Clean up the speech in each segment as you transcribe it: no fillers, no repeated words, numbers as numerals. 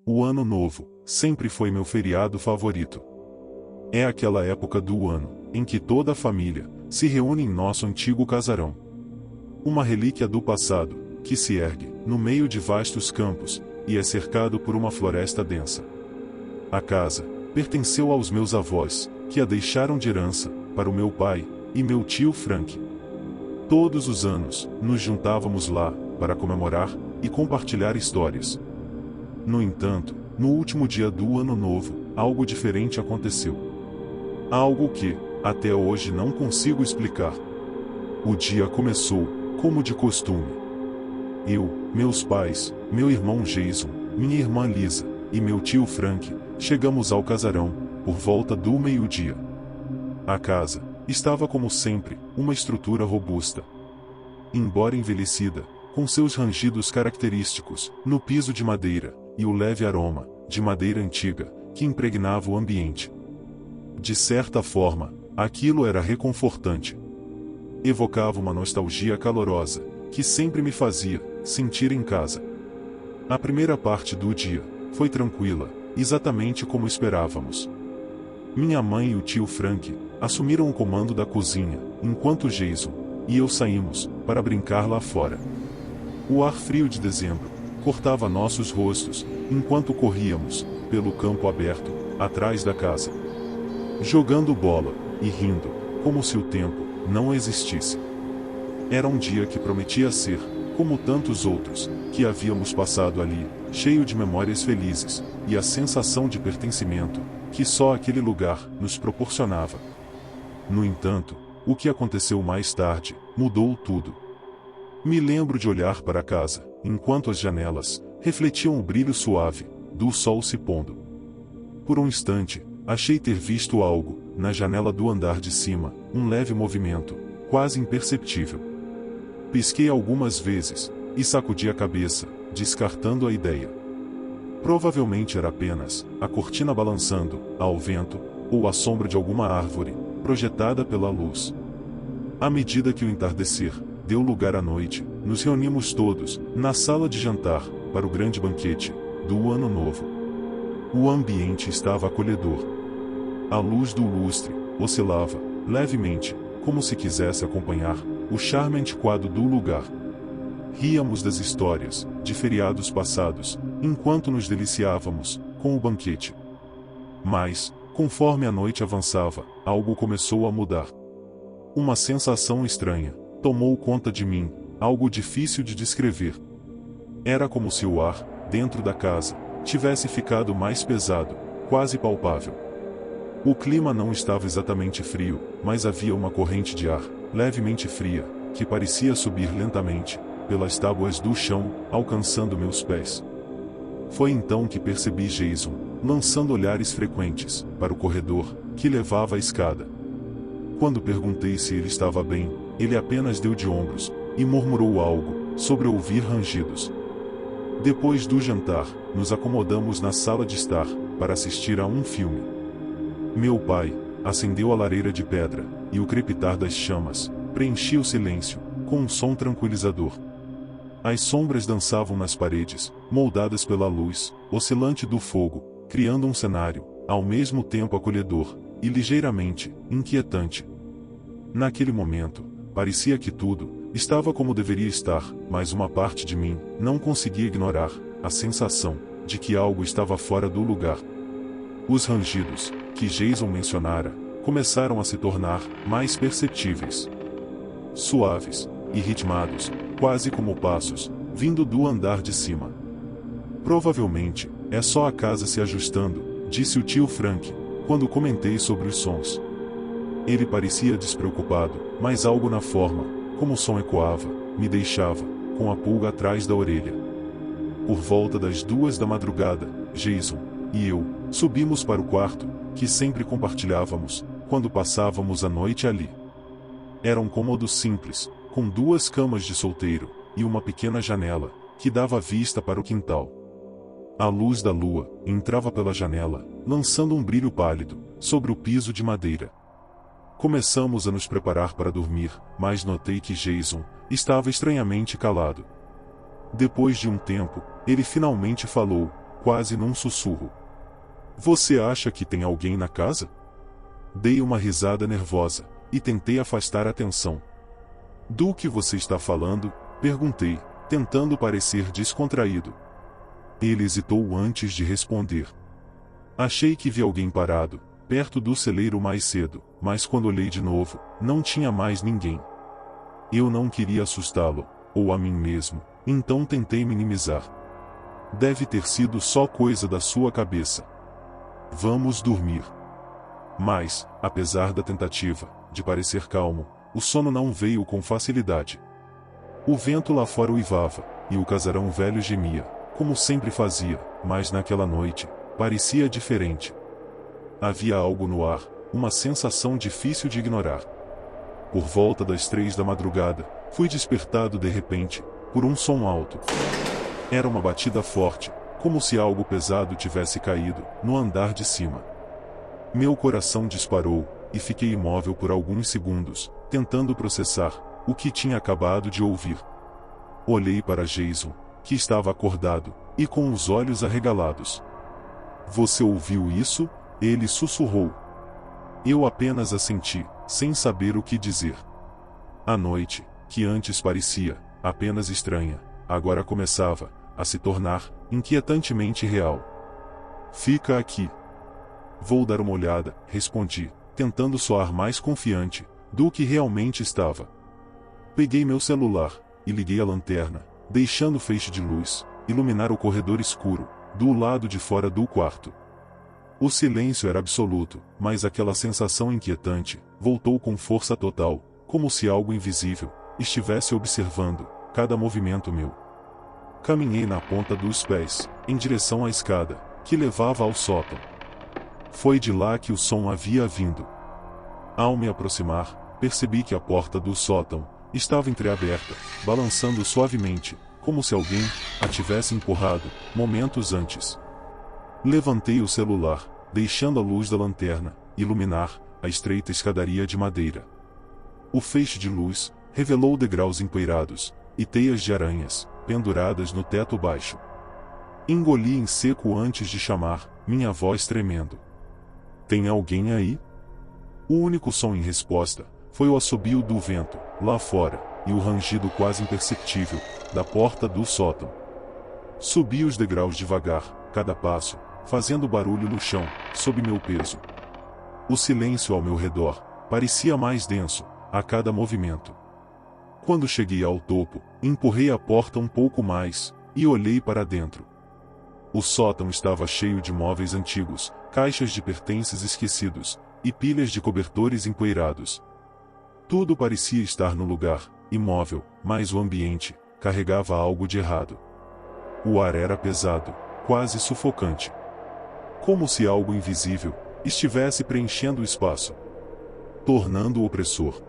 O Ano Novo sempre foi meu feriado favorito. É aquela época do ano em que toda a família se reúne em nosso antigo casarão. Uma relíquia do passado, que se ergue no meio de vastos campos e é cercado por uma floresta densa. A casa pertenceu aos meus avós, que a deixaram de herança para o meu pai e meu tio Frank. Todos os anos nos juntávamos lá para comemorar e compartilhar histórias. No entanto, no último dia do Ano Novo, algo diferente aconteceu. Algo que, até hoje, não consigo explicar. O dia começou, como de costume. Eu, meus pais, meu irmão Jason, minha irmã Lisa e meu tio Frank chegamos ao casarão por volta do meio-dia. A casa estava como sempre, uma estrutura robusta. Embora envelhecida, com seus rangidos característicos, no piso de madeira, e o leve aroma de madeira antiga, que impregnava o ambiente. De certa forma, aquilo era reconfortante. Evocava uma nostalgia calorosa, que sempre me fazia sentir em casa. A primeira parte do dia foi tranquila, exatamente como esperávamos. Minha mãe e o tio Frank assumiram o comando da cozinha, enquanto Jason e eu saímos para brincar lá fora. O ar frio de dezembro cortava nossos rostos, enquanto corríamos pelo campo aberto, atrás da casa, jogando bola e rindo, como se o tempo não existisse. Era um dia que prometia ser, como tantos outros, que havíamos passado ali, cheio de memórias felizes, e a sensação de pertencimento, que só aquele lugar nos proporcionava. No entanto, o que aconteceu mais tarde, mudou tudo. Me lembro de olhar para a casa, enquanto as janelas refletiam o brilho suave do sol se pondo. Por um instante, achei ter visto algo na janela do andar de cima, um leve movimento, quase imperceptível. Pisquei algumas vezes e sacudi a cabeça, descartando a ideia. Provavelmente era apenas a cortina balançando ao vento, ou a sombra de alguma árvore, projetada pela luz. À medida que o entardecer deu lugar à noite, nos reunimos todos na sala de jantar para o grande banquete do Ano Novo. O ambiente estava acolhedor. A luz do lustre oscilava levemente, como se quisesse acompanhar o charme antiquado do lugar. Ríamos das histórias de feriados passados, enquanto nos deliciávamos com o banquete. Mas, conforme a noite avançava, algo começou a mudar. Uma sensação estranha tomou conta de mim, algo difícil de descrever. Era como se o ar, dentro da casa, tivesse ficado mais pesado, quase palpável. O clima não estava exatamente frio, mas havia uma corrente de ar, levemente fria, que parecia subir lentamente pelas tábuas do chão, alcançando meus pés. Foi então que percebi Jason lançando olhares frequentes para o corredor que levava à escada. Quando perguntei se ele estava bem, ele apenas deu de ombros e murmurou algo sobre ouvir rangidos. Depois do jantar, nos acomodamos na sala de estar para assistir a um filme. Meu pai acendeu a lareira de pedra, e o crepitar das chamas preenchia o silêncio com um som tranquilizador. As sombras dançavam nas paredes, moldadas pela luz oscilante do fogo, criando um cenário, ao mesmo tempo acolhedor e ligeiramente inquietante. Naquele momento, parecia que tudo estava como deveria estar, mas uma parte de mim não conseguia ignorar a sensação de que algo estava fora do lugar. Os rangidos que Jason mencionara começaram a se tornar mais perceptíveis. Suaves e ritmados, quase como passos, vindo do andar de cima. Provavelmente, é só a casa se ajustando, disse o tio Frank, quando comentei sobre os sons. Ele parecia despreocupado, mas algo na forma, como o som ecoava, me deixava com a pulga atrás da orelha. Por volta das 2 da madrugada, Jason e eu subimos para o quarto, que sempre compartilhávamos, quando passávamos a noite ali. Era um cômodo simples, com 2 camas de solteiro, e uma pequena janela, que dava vista para o quintal. A luz da lua entrava pela janela, lançando um brilho pálido sobre o piso de madeira. Começamos a nos preparar para dormir, mas notei que Jason estava estranhamente calado. Depois de um tempo, ele finalmente falou, quase num sussurro. Você acha que tem alguém na casa? Dei uma risada nervosa, e tentei afastar a atenção. Do que você está falando? Perguntei, tentando parecer descontraído. Ele hesitou antes de responder. Achei que vi alguém parado, perto do celeiro mais cedo, mas quando olhei de novo, não tinha mais ninguém. Eu não queria assustá-lo, ou a mim mesmo, então tentei minimizar. Deve ter sido só coisa da sua cabeça. Vamos dormir. Mas, apesar da tentativa de parecer calmo, o sono não veio com facilidade. O vento lá fora uivava, e o casarão velho gemia, como sempre fazia, mas naquela noite, parecia diferente. Havia algo no ar, uma sensação difícil de ignorar. Por volta das 3 da madrugada, fui despertado de repente, por um som alto. Era uma batida forte, como se algo pesado tivesse caído, no andar de cima. Meu coração disparou, e fiquei imóvel por alguns segundos, tentando processar o que tinha acabado de ouvir. Olhei para Jason, que estava acordado, e com os olhos arregalados. Você ouviu isso? Ele sussurrou. Eu apenas assenti, sem saber o que dizer. A noite, que antes parecia apenas estranha, agora começava a se tornar inquietantemente real. Fica aqui. Vou dar uma olhada, respondi, tentando soar mais confiante do que realmente estava. Peguei meu celular e liguei a lanterna, deixando o feixe de luz iluminar o corredor escuro, do lado de fora do quarto. O silêncio era absoluto, mas aquela sensação inquietante voltou com força total, como se algo invisível estivesse observando cada movimento meu. Caminhei na ponta dos pés, em direção à escada, que levava ao sótão. Foi de lá que o som havia vindo. Ao me aproximar, percebi que a porta do sótão estava entreaberta, balançando suavemente, como se alguém a tivesse empurrado momentos antes. Levantei o celular, deixando a luz da lanterna iluminar a estreita escadaria de madeira. O feixe de luz revelou degraus empoeirados e teias de aranhas penduradas no teto baixo. Engoli em seco antes de chamar, minha voz tremendo. Tem alguém aí? O único som em resposta foi o assobio do vento, lá fora, e o rangido quase imperceptível da porta do sótão. Subi os degraus devagar, cada passo, fazendo barulho no chão, sob meu peso. O silêncio ao meu redor parecia mais denso a cada movimento. Quando cheguei ao topo, empurrei a porta um pouco mais e olhei para dentro. O sótão estava cheio de móveis antigos, caixas de pertences esquecidos e pilhas de cobertores empoeirados. Tudo parecia estar no lugar, imóvel, mas o ambiente carregava algo de errado. O ar era pesado, quase sufocante. Como se algo invisível estivesse preenchendo o espaço, tornando-o opressor.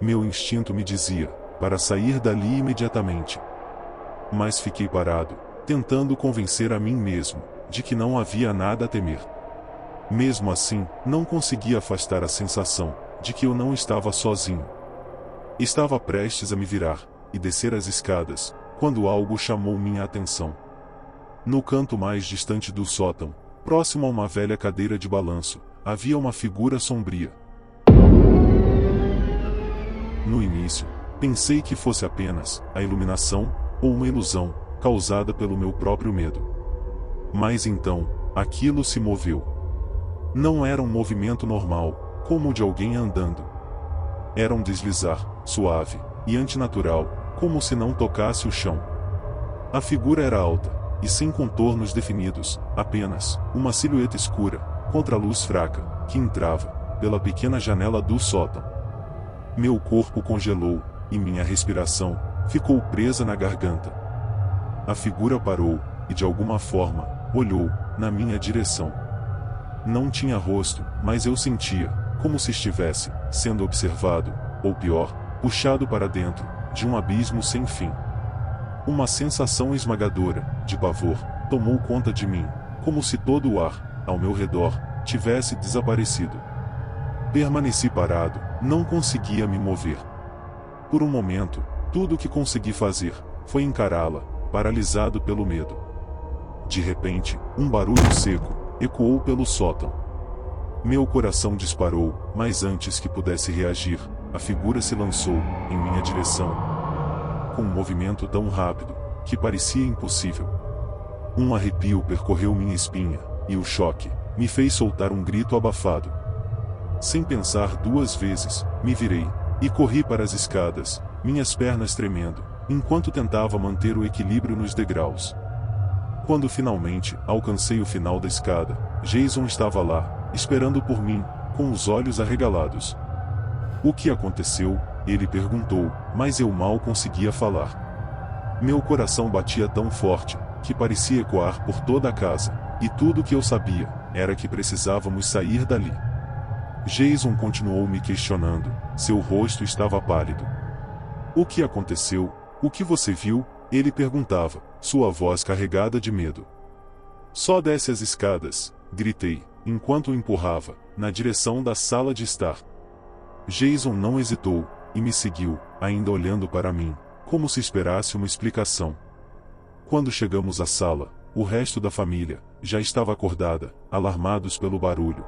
Meu instinto me dizia para sair dali imediatamente. Mas fiquei parado, tentando convencer a mim mesmo de que não havia nada a temer. Mesmo assim, não conseguia afastar a sensação de que eu não estava sozinho. Estava prestes a me virar e descer as escadas, quando algo chamou minha atenção. No canto mais distante do sótão, próximo a uma velha cadeira de balanço, havia uma figura sombria. No início, pensei que fosse apenas a iluminação, ou uma ilusão, causada pelo meu próprio medo. Mas então, aquilo se moveu. Não era um movimento normal, como o de alguém andando. Era um deslizar, suave e antinatural, como se não tocasse o chão. A figura era alta, e sem contornos definidos, apenas uma silhueta escura, contra a luz fraca, que entrava pela pequena janela do sótão. Meu corpo congelou, e minha respiração ficou presa na garganta. A figura parou, e de alguma forma, olhou na minha direção. Não tinha rosto, mas eu sentia como se estivesse sendo observado, ou pior, puxado para dentro de um abismo sem fim. Uma sensação esmagadora de pavor tomou conta de mim, como se todo o ar ao meu redor tivesse desaparecido. Permaneci parado, não conseguia me mover. Por um momento, tudo o que consegui fazer foi encará-la, paralisado pelo medo. De repente, um barulho seco ecoou pelo sótão. Meu coração disparou, mas antes que pudesse reagir, a figura se lançou em minha direção, com um movimento tão rápido que parecia impossível. Um arrepio percorreu minha espinha, e o choque me fez soltar um grito abafado. Sem pensar duas vezes, me virei e corri para as escadas, minhas pernas tremendo, enquanto tentava manter o equilíbrio nos degraus. Quando finalmente alcancei o final da escada, Jason estava lá, esperando por mim, com os olhos arregalados. O que aconteceu? Ele perguntou, mas eu mal conseguia falar. Meu coração batia tão forte, que parecia ecoar por toda a casa, e tudo o que eu sabia era que precisávamos sair dali. Jason continuou me questionando, seu rosto estava pálido. O que aconteceu? O que você viu? Ele perguntava, sua voz carregada de medo. Só desce as escadas, gritei, enquanto o empurrava, na direção da sala de estar. Jason não hesitou, e me seguiu, ainda olhando para mim, como se esperasse uma explicação. Quando chegamos à sala, o resto da família já estava acordada, alarmados pelo barulho.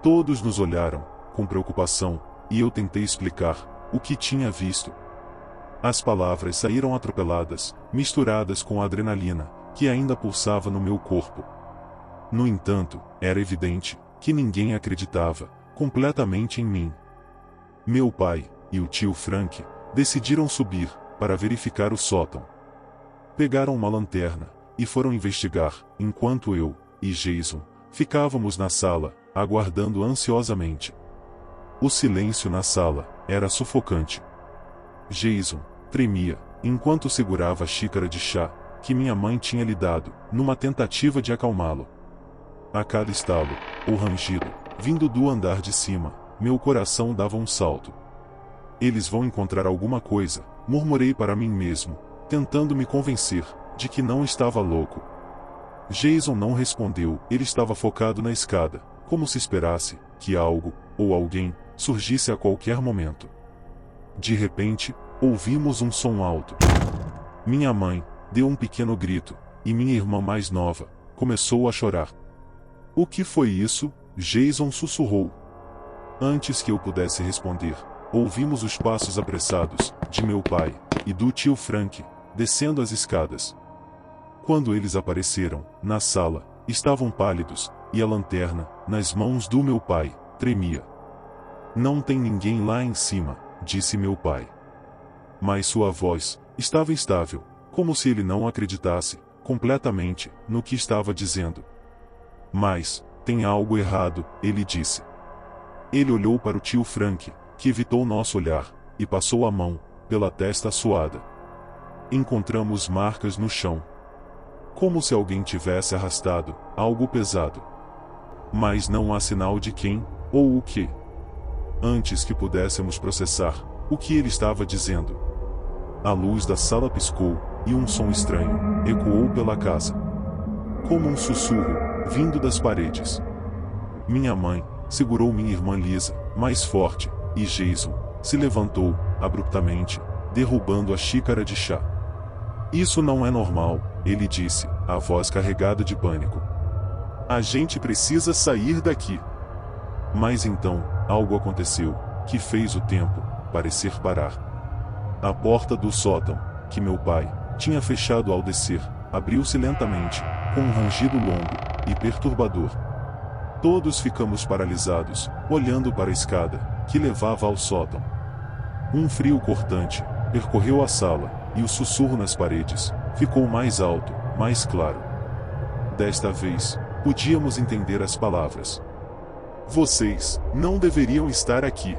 Todos nos olharam, com preocupação, e eu tentei explicar o que tinha visto. As palavras saíram atropeladas, misturadas com a adrenalina, que ainda pulsava no meu corpo. No entanto, era evidente que ninguém acreditava completamente em mim. Meu pai e o tio Frank decidiram subir para verificar o sótão. Pegaram uma lanterna e foram investigar, enquanto eu e Jason ficávamos na sala, aguardando ansiosamente. O silêncio na sala era sufocante. Jason tremia, enquanto segurava a xícara de chá que minha mãe tinha lhe dado, numa tentativa de acalmá-lo. A cada estalo, ou rangido, vindo do andar de cima, meu coração dava um salto. Eles vão encontrar alguma coisa, murmurei para mim mesmo, tentando me convencer de que não estava louco. Jason não respondeu, ele estava focado na escada, como se esperasse que algo, ou alguém, surgisse a qualquer momento. De repente, ouvimos um som alto. Minha mãe deu um pequeno grito, e minha irmã mais nova começou a chorar. O que foi isso? Jason sussurrou. Antes que eu pudesse responder, ouvimos os passos apressados de meu pai e do tio Frank descendo as escadas. Quando eles apareceram na sala, estavam pálidos, e a lanterna, nas mãos do meu pai, tremia. Não tem ninguém lá em cima, disse meu pai. Mas sua voz estava instável, como se ele não acreditasse completamente no que estava dizendo. Mas, tem algo errado, ele disse. Ele olhou para o tio Frank, que evitou nosso olhar, e passou a mão pela testa suada. Encontramos marcas no chão. Como se alguém tivesse arrastado algo pesado. Mas não há sinal de quem, ou o que. Antes que pudéssemos processar o que ele estava dizendo, a luz da sala piscou, e um som estranho ecoou pela casa. Como um sussurro, vindo das paredes. Minha mãe segurou minha irmã Lisa, mais forte, e Jason se levantou, abruptamente, derrubando a xícara de chá. Isso não é normal, ele disse, a voz carregada de pânico. A gente precisa sair daqui. Mas então, algo aconteceu, que fez o tempo parecer parar. A porta do sótão, que meu pai tinha fechado ao descer, abriu-se lentamente, com um rangido longo e perturbador. Todos ficamos paralisados, olhando para a escada, que levava ao sótão. Um frio cortante percorreu a sala, e o sussurro nas paredes ficou mais alto, mais claro. Desta vez, podíamos entender as palavras. Vocês não deveriam estar aqui.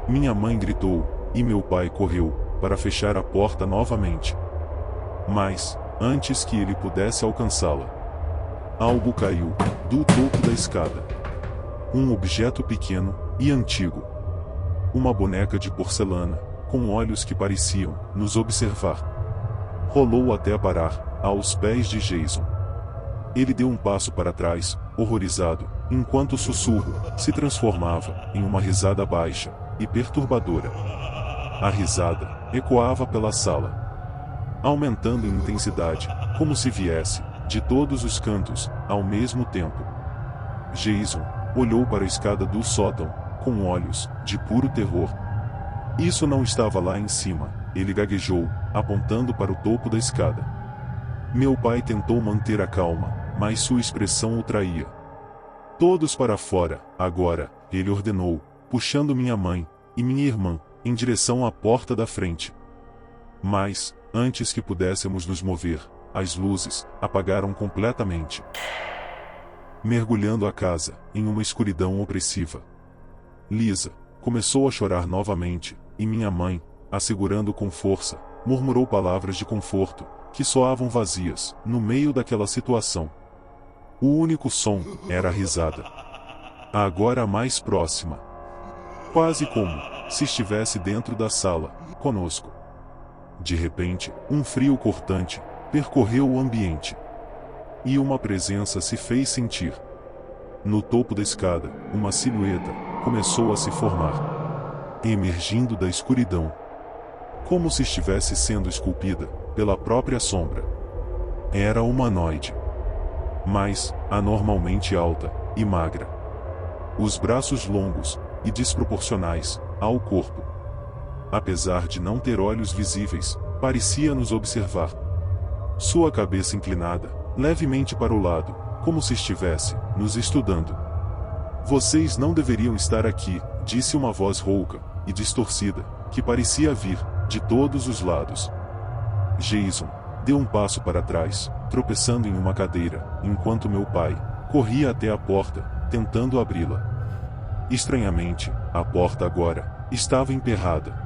Minha mãe gritou, e meu pai correu para fechar a porta novamente. Mas, antes que ele pudesse alcançá-la, algo caiu do topo da escada. Um objeto pequeno e antigo. Uma boneca de porcelana, com olhos que pareciam nos observar. Rolou até parar aos pés de Jason. Ele deu um passo para trás, horrorizado, enquanto o sussurro se transformava em uma risada baixa e perturbadora. A risada ecoava pela sala, aumentando em intensidade, como se viesse de todos os cantos, ao mesmo tempo. Jason olhou para a escada do sótão, com olhos de puro terror. Isso não estava lá em cima, ele gaguejou, apontando para o topo da escada. Meu pai tentou manter a calma, mas sua expressão o traía. Todos para fora, agora, ele ordenou, puxando minha mãe e minha irmã em direção à porta da frente. Mas, antes que pudéssemos nos mover, as luzes apagaram completamente, mergulhando a casa em uma escuridão opressiva. Lisa começou a chorar novamente, e minha mãe, a segurando com força, murmurou palavras de conforto, que soavam vazias, no meio daquela situação. O único som era a risada. Agora mais próxima. Quase como se estivesse dentro da sala, conosco. De repente, um frio cortante percorreu o ambiente. E uma presença se fez sentir. No topo da escada, uma silhueta começou a se formar, emergindo da escuridão, como se estivesse sendo esculpida pela própria sombra. Era humanoide, mas anormalmente alta e magra. Os braços longos e desproporcionais ao corpo. Apesar de não ter olhos visíveis, parecia nos observar. Sua cabeça inclinada, levemente para o lado, como se estivesse nos estudando. Vocês não deveriam estar aqui, disse uma voz rouca e distorcida, que parecia vir de todos os lados. Jason deu um passo para trás, tropeçando em uma cadeira, enquanto meu pai corria até a porta, tentando abri-la. Estranhamente, a porta agora estava emperrada.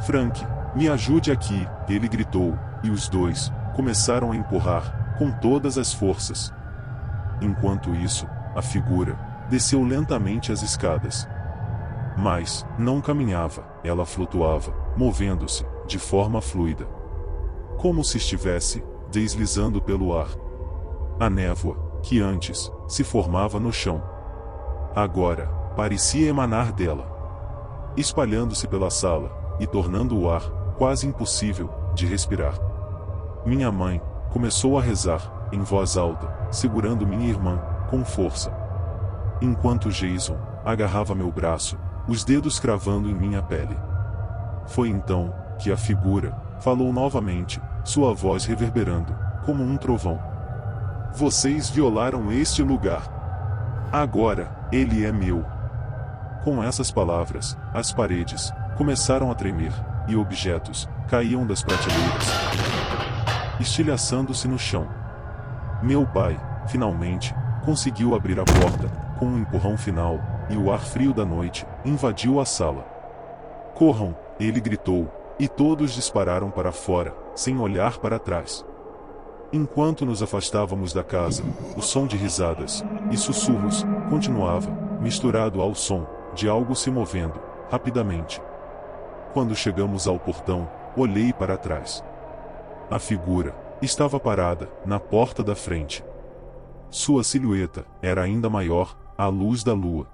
Frank, me ajude aqui, ele gritou, e os dois começaram a empurrar com todas as forças. Enquanto isso, a figura desceu lentamente as escadas. Mas não caminhava, ela flutuava, movendo-se de forma fluida, como se estivesse deslizando pelo ar. A névoa, que antes se formava no chão, agora parecia emanar dela, espalhando-se pela sala e tornando o ar quase impossível de respirar. Minha mãe começou a rezar em voz alta, segurando minha irmã com força, enquanto Jason agarrava meu braço, os dedos cravando em minha pele. Foi então que a figura falou novamente, sua voz reverberando como um trovão. Vocês violaram este lugar. Agora, ele é meu. Com essas palavras, as paredes começaram a tremer, e objetos caíam das prateleiras, estilhaçando-se no chão. Meu pai, finalmente, conseguiu abrir a porta, com um empurrão final, e o ar frio da noite invadiu a sala. Corram, ele gritou, e todos dispararam para fora, sem olhar para trás. Enquanto nos afastávamos da casa, o som de risadas e sussurros continuava, misturado ao som de algo se movendo rapidamente. Quando chegamos ao portão, olhei para trás. A figura estava parada na porta da frente. Sua silhueta era ainda maior à luz da lua.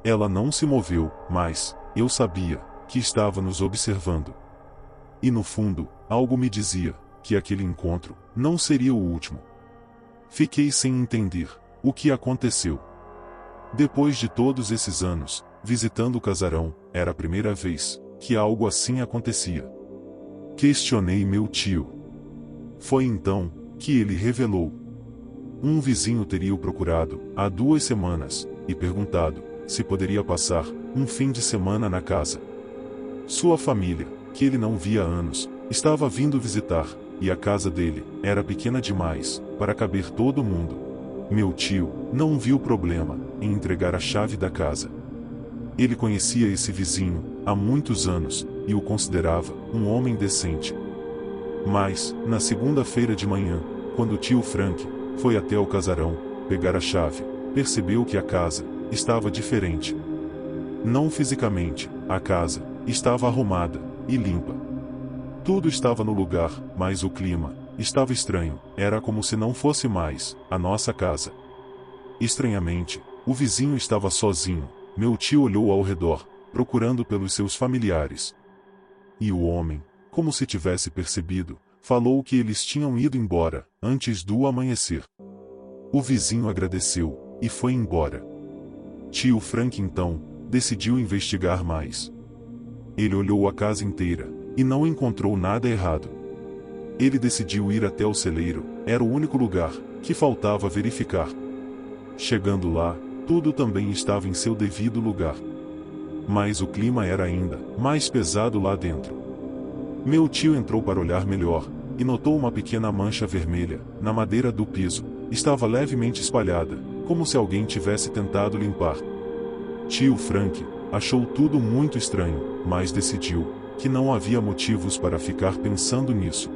Ela não se moveu, mas eu sabia que estava nos observando. E no fundo, algo me dizia que aquele encontro não seria o último. Fiquei sem entender o que aconteceu. Depois de todos esses anos, visitando o casarão, era a primeira vez que algo assim acontecia. Questionei meu tio. Foi então que ele revelou. Um vizinho teria o procurado há 2 semanas e perguntado se poderia passar um fim de semana na casa. Sua família, que ele não via há anos, estava vindo visitar, e a casa dele era pequena demais para caber todo mundo. Meu tio não viu problema em entregar a chave da casa. Ele conhecia esse vizinho há muitos anos e o considerava um homem decente. Mas, na segunda-feira de manhã, quando o tio Frank foi até o casarão pegar a chave, percebeu que a casa estava diferente. Não fisicamente, a casa estava arrumada e limpa. Tudo estava no lugar, mas o clima estava estranho, era como se não fosse mais a nossa casa. Estranhamente, o vizinho estava sozinho. Meu tio olhou ao redor, procurando pelos seus familiares. E o homem, como se tivesse percebido, falou que eles tinham ido embora, antes do amanhecer. O vizinho agradeceu, e foi embora. Tio Frank então, decidiu investigar mais. Ele olhou a casa inteira, e não encontrou nada errado. Ele decidiu ir até o celeiro, era o único lugar que faltava verificar. Chegando lá, tudo também estava em seu devido lugar. Mas o clima era ainda mais pesado lá dentro. Meu tio entrou para olhar melhor, e notou uma pequena mancha vermelha, na madeira do piso, estava levemente espalhada, como se alguém tivesse tentado limpar. Tio Frank achou tudo muito estranho, mas decidiu que não havia motivos para ficar pensando nisso.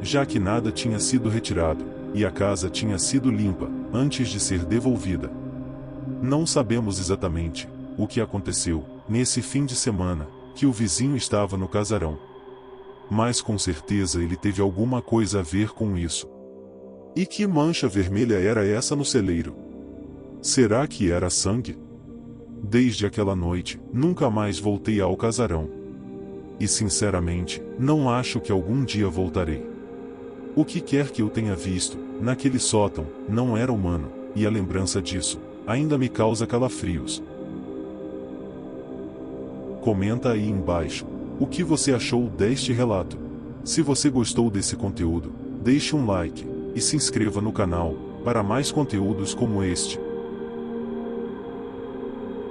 Já que nada tinha sido retirado, e a casa tinha sido limpa, antes de ser devolvida. Não sabemos exatamente o que aconteceu nesse fim de semana que o vizinho estava no casarão. Mas com certeza ele teve alguma coisa a ver com isso. E que mancha vermelha era essa no celeiro? Será que era sangue? Desde aquela noite, nunca mais voltei ao casarão. E sinceramente, não acho que algum dia voltarei. O que quer que eu tenha visto naquele sótão não era humano, e a lembrança disso ainda me causa calafrios. Comenta aí embaixo o que você achou deste relato. Se você gostou desse conteúdo, deixe um like e se inscreva no canal para mais conteúdos como este.